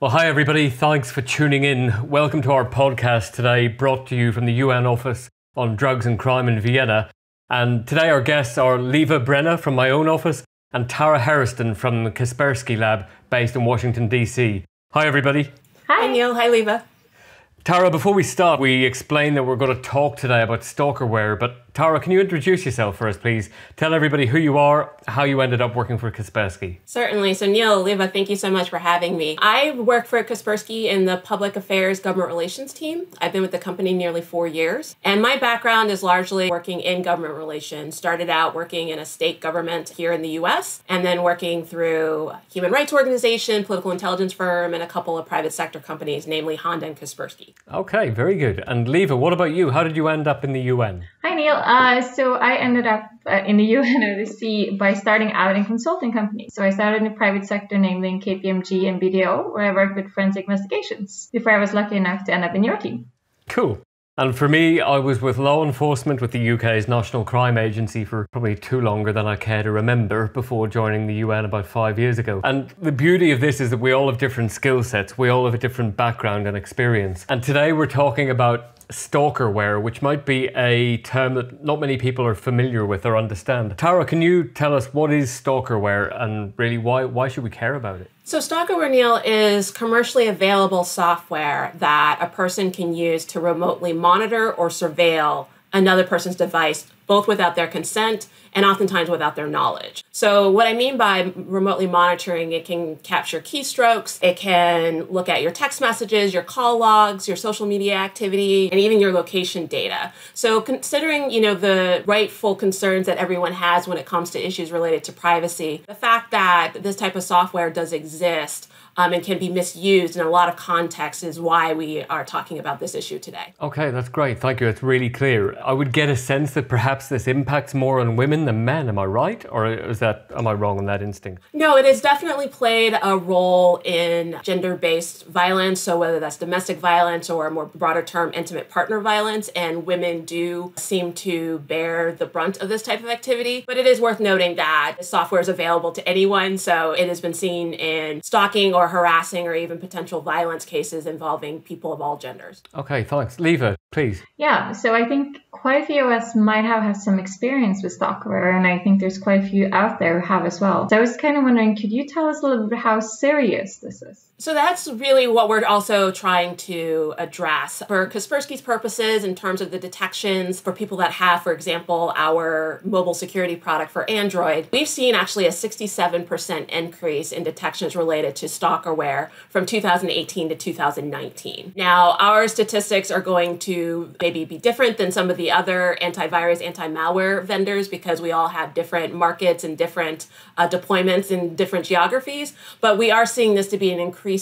Well, hi everybody. Thanks for tuning in. Welcome to our podcast today, brought to you from the UN Office on Drugs and Crime in Vienna. And today our guests are Leva Brenna from my own office and Tara Hairston from the Kaspersky lab based in Washington, DC. Hi everybody. Hi Neil. Hi Leva. Tara, before we start, we explained that we're going to talk today about stalkerware, but Tara, can you introduce yourself first, please? Tell everybody who you are, how you ended up working for Kaspersky. Certainly. So Neil, Leva, thank you so much for having me. I work for Kaspersky in the Public Affairs Government Relations team. I've been with the company nearly 4 years, and my background is largely working in government relations. Started out working in a state government here in the US, and then working through human rights organization, political intelligence firm, and a couple of private sector companies, namely Honda and Kaspersky. Okay, very good. And Leva, what about you? How did you end up in the UN? Hi Neil. So I ended up in the UNODC by starting out in consulting companies. So I started in the private sector, namely in KPMG and BDO, where I worked with forensic investigations before I was lucky enough to end up in your team. Cool. And for me, I was with law enforcement with the UK's National Crime Agency for probably too longer than I care to remember before joining the UN about 5 years ago. And the beauty of this is that we all have different skill sets. We all have a different background and experience. And today we're talking about stalkerware, which might be a term that not many people are familiar with or understand. Tara, can you tell us what is stalkerware and really why should we care about it? So stalkerware, Neil, is commercially available software that a person can use to remotely monitor or surveil another person's device, both without their consent and oftentimes without their knowledge. So what I mean by remotely monitoring, it can capture keystrokes, it can look at your text messages, your call logs, your social media activity, and even your location data. So considering, the rightful concerns that everyone has when it comes to issues related to privacy, the fact that this type of software does exist and can be misused in a lot of contexts is why we are talking about this issue today. Okay, that's great. Thank you. It's really clear. I would get a sense that perhaps this impacts more on women than men. Am I right? Or am I wrong on that instinct? No, it has definitely played a role in gender-based violence. So whether that's domestic violence or a more broader term, intimate partner violence, and women do seem to bear the brunt of this type of activity. But it is worth noting that the software is available to anyone. So it has been seen in stalking or harassing or even potential violence cases involving people of all genders. Okay, thanks. Leva, please. Yeah, so I think quite a few of us might have had some experience with stalkerware, and I think there's quite a few out there who have as well. So I was kind of wondering, could you tell us a little bit how serious this is? So that's really what we're also trying to address. For Kaspersky's purposes, in terms of the detections for people that have, for example, our mobile security product for Android, we've seen actually a 67% increase in detections related to stalkerware from 2018 to 2019. Now, our statistics are going to maybe be different than some of the other antivirus, anti-malware vendors because we all have different markets and different deployments in different geographies, but we are seeing this to be an increasing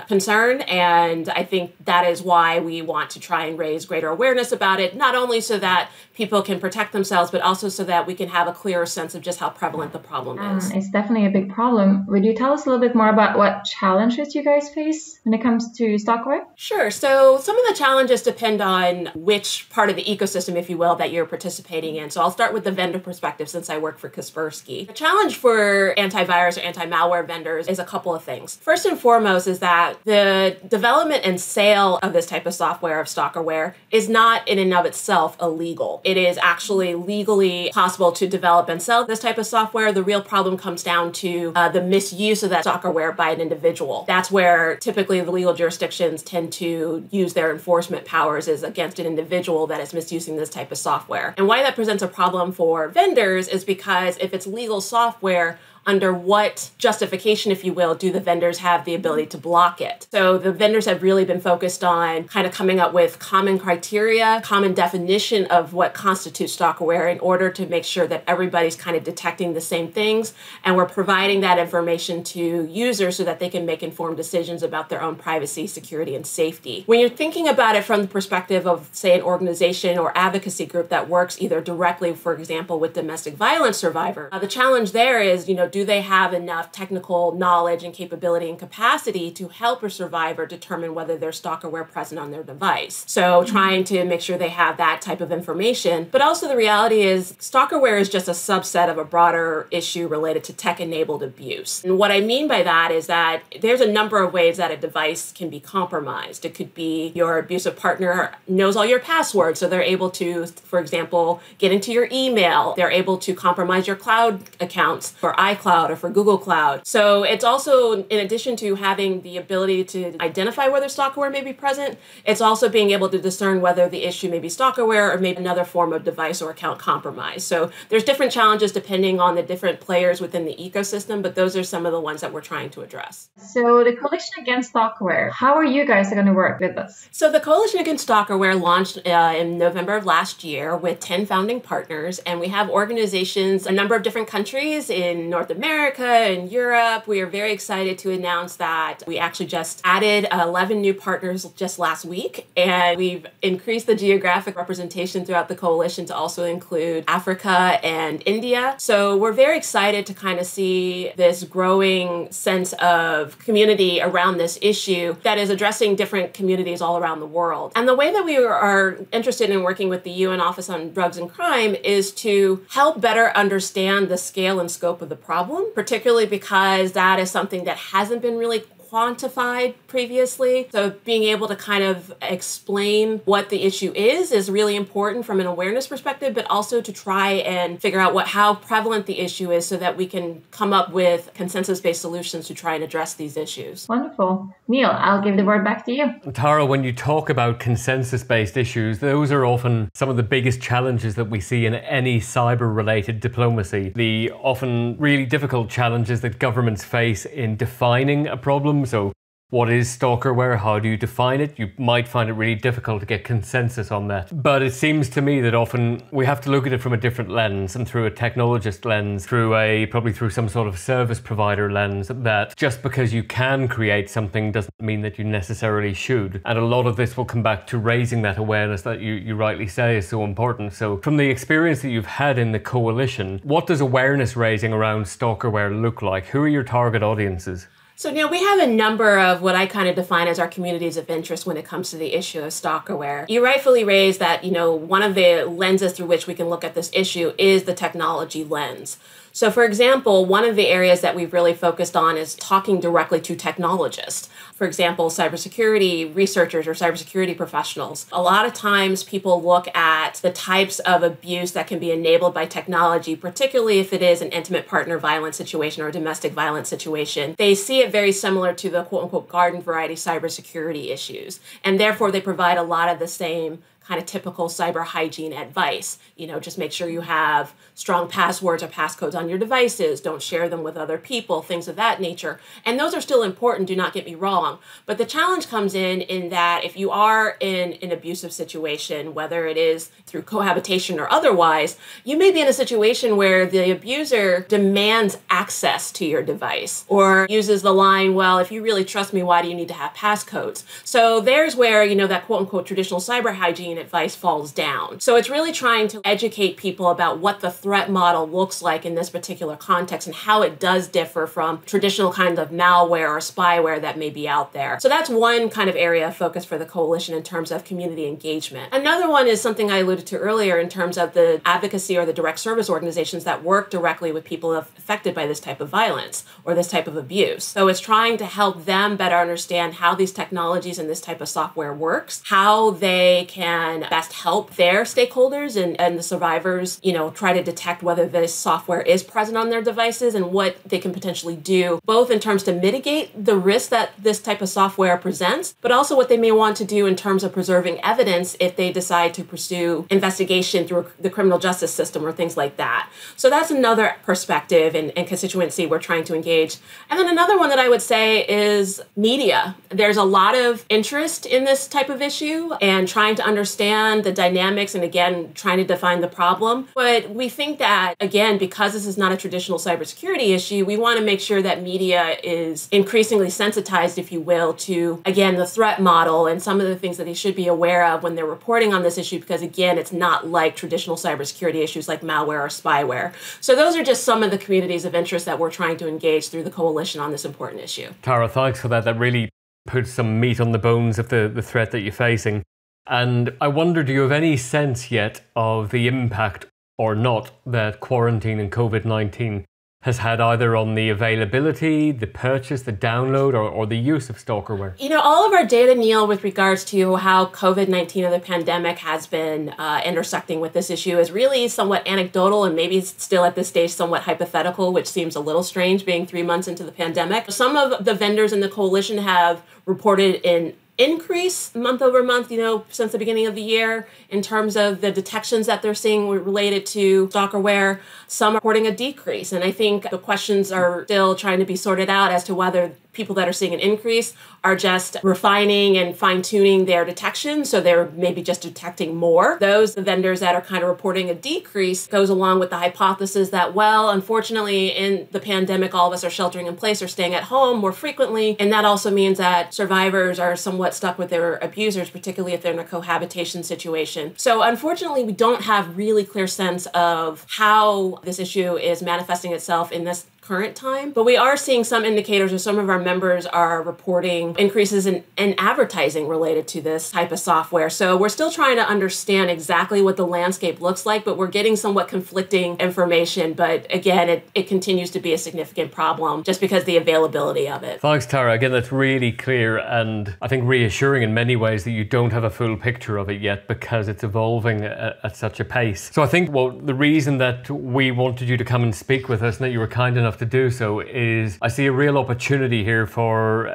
concern, and I think that is why we want to try and raise greater awareness about it, not only so that people can protect themselves, but also so that we can have a clearer sense of just how prevalent the problem is. It's definitely a big problem. Would you tell us a little bit more about what challenges you guys face when it comes to stalkerware? Sure. So some of the challenges depend on which part of the ecosystem, if you will, that you're participating in. So I'll start with the vendor perspective since I work for Kaspersky. The challenge for antivirus or anti-malware vendors is a couple of things. First and foremost is that the development and sale of this type of software, of stalkerware, is not in and of itself illegal. It is actually legally possible to develop and sell this type of software. The real problem comes down to the misuse of that stalkerware by an individual. That's where typically the legal jurisdictions tend to use their enforcement powers is against an individual that is misusing this type of software. And why that presents a problem for vendors is because if it's legal software, under what justification, if you will, do the vendors have the ability to block it? So the vendors have really been focused on kind of coming up with common criteria, common definition of what constitutes stalkerware in order to make sure that everybody's kind of detecting the same things. And we're providing that information to users so that they can make informed decisions about their own privacy, security, and safety. When you're thinking about it from the perspective of, say, an organization or advocacy group that works either directly, for example, with domestic violence survivors, the challenge there is, do they have enough technical knowledge and capability and capacity to help a survivor determine whether there's stalkerware present on their device? So trying to make sure they have that type of information. But also the reality is stalkerware is just a subset of a broader issue related to tech-enabled abuse. And what I mean by that is that there's a number of ways that a device can be compromised. It could be your abusive partner knows all your passwords, so they're able to, for example, get into your email. They're able to compromise your cloud accounts for iCloud or for Google Cloud. So it's also, in addition to having the ability to identify whether stalkerware may be present, it's also being able to discern whether the issue may be stalkerware or maybe another form of device or account compromise. So there's different challenges depending on the different players within the ecosystem, but those are some of the ones that we're trying to address. So the Coalition Against Stalkerware, how are you guys going to work with this? So the Coalition Against Stalkerware launched in November of last year with 10 founding partners, and we have organizations, a number of different countries in North America and Europe. We are very excited to announce that we actually just added 11 new partners just last week, and we've increased the geographic representation throughout the coalition to also include Africa and India. So we're very excited to kind of see this growing sense of community around this issue that is addressing different communities all around the world. And the way that we are interested in working with the UN Office on Drugs and Crime is to help better understand the scale and scope of the problem, particularly because that is something that hasn't been really quantified previously. So being able to kind of explain what the issue is really important from an awareness perspective, but also to try and figure out how prevalent the issue is so that we can come up with consensus-based solutions to try and address these issues. Wonderful. Neil, I'll give the word back to you. Tara, when you talk about consensus-based issues, those are often some of the biggest challenges that we see in any cyber-related diplomacy. The often really difficult challenges that governments face in defining a problem. So what is stalkerware? How do you define it? You might find it really difficult to get consensus on that. But it seems to me that often we have to look at it from a different lens and through a technologist lens, probably through some sort of service provider lens, that just because you can create something doesn't mean that you necessarily should. And a lot of this will come back to raising that awareness that you rightly say is so important. So from the experience that you've had in the coalition, what does awareness raising around stalkerware look like? Who are your target audiences? So now we have a number of what I kind of define as our communities of interest when it comes to the issue of stalkerware. You rightfully raised that, one of the lenses through which we can look at this issue is the technology lens. So for example, one of the areas that we've really focused on is talking directly to technologists. For example, cybersecurity researchers or cybersecurity professionals. A lot of times people look at the types of abuse that can be enabled by technology, particularly if it is an intimate partner violence situation or a domestic violence situation. They see it very similar to the quote-unquote garden variety cybersecurity issues. And therefore, they provide a lot of the same kind of typical cyber hygiene advice. Just make sure you have strong passwords or passcodes on your devices. Don't share them with other people, things of that nature. And those are still important, do not get me wrong. But the challenge comes in that if you are in an abusive situation, whether it is through cohabitation or otherwise, you may be in a situation where the abuser demands access to your device or uses the line, well, if you really trust me, why do you need to have passcodes? So there's where, that quote unquote traditional cyber hygiene advice falls down. So it's really trying to educate people about what the threat model looks like in this particular context and how it does differ from traditional kinds of malware or spyware that may be out there. So that's one kind of area of focus for the coalition in terms of community engagement. Another one is something I alluded to earlier in terms of the advocacy or the direct service organizations that work directly with people affected by this type of violence or this type of abuse. So it's trying to help them better understand how these technologies and this type of software works, how they can best help their stakeholders and the survivors, try to detect whether this software is present on their devices and what they can potentially do, both in terms to mitigate the risk that this type of software presents, but also what they may want to do in terms of preserving evidence if they decide to pursue investigation through the criminal justice system or things like that. So that's another perspective and constituency we're trying to engage. And then another one that I would say is media. There's a lot of interest in this type of issue and trying to understand understand the dynamics and, again, trying to define the problem. But we think that, again, because this is not a traditional cybersecurity issue, we want to make sure that media is increasingly sensitized, if you will, to, again, the threat model and some of the things that they should be aware of when they're reporting on this issue, because, again, it's not like traditional cybersecurity issues like malware or spyware. So those are just some of the communities of interest that we're trying to engage through the coalition on this important issue. Tara, thanks for that. That really puts some meat on the bones of the threat that you're facing. And I wonder, do you have any sense yet of the impact or not that quarantine and COVID-19 has had either on the availability, the purchase, the download, or the use of stalkerware? You know, all of our data, Neil, with regards to how COVID-19 or the pandemic has been intersecting with this issue is really somewhat anecdotal and maybe still at this stage somewhat hypothetical, which seems a little strange being 3 months into the pandemic. Some of the vendors in the coalition have reported an increase month over month, since the beginning of the year in terms of the detections that they're seeing related to stalkerware. Some are reporting a decrease. And I think the questions are still trying to be sorted out as to whether people that are seeing an increase are just refining and fine-tuning their detection, so they're maybe just detecting more. Those vendors that are kind of reporting a decrease goes along with the hypothesis that, well, unfortunately, in the pandemic, all of us are sheltering in place or staying at home more frequently, and that also means that survivors are somewhat stuck with their abusers, particularly if they're in a cohabitation situation. So unfortunately, we don't have really clear sense of how this issue is manifesting itself in this current time, but we are seeing some indicators, or some of our members are reporting increases in advertising related to this type of software. So we're still trying to understand exactly what the landscape looks like, but we're getting somewhat conflicting information. But again, it continues to be a significant problem just because the availability of it. Thanks, Tara. Again, that's really clear and I think reassuring in many ways that you don't have a full picture of it yet because it's evolving at such a pace. So I think the reason that we wanted you to come and speak with us and that you were kind enough to do so is I see a real opportunity here for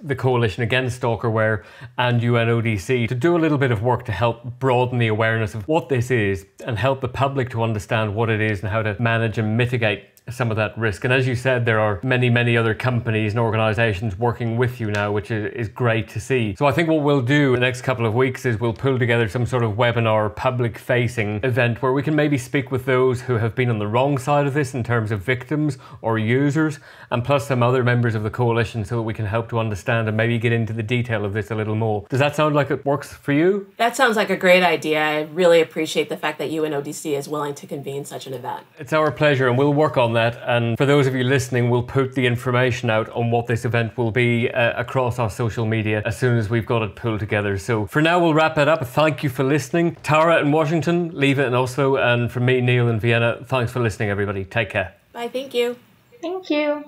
the Coalition Against Stalkerware and UNODC to do a little bit of work to help broaden the awareness of what this is and help the public to understand what it is and how to manage and mitigate some of that risk. And as you said, there are many, many other companies and organizations working with you now, which is great to see. So I think what we'll do in the next couple of weeks is we'll pull together some sort of webinar, public-facing event where we can maybe speak with those who have been on the wrong side of this in terms of victims or users, and plus some other members of the coalition so that we can help to understand and maybe get into the detail of this a little more. Does that sound like it works for you? That sounds like a great idea. I really appreciate the fact that UNODC is willing to convene such an event. It's our pleasure, and we'll work on that. And for those of you listening, we'll put the information out on what this event will be across our social media as soon as we've got it pulled together. So for now, we'll wrap it up. Thank you for listening. Tara in Washington, Leva in Oslo, and from me, Neil in Vienna, thanks for listening, everybody. Take care. Bye, thank you. Thank you.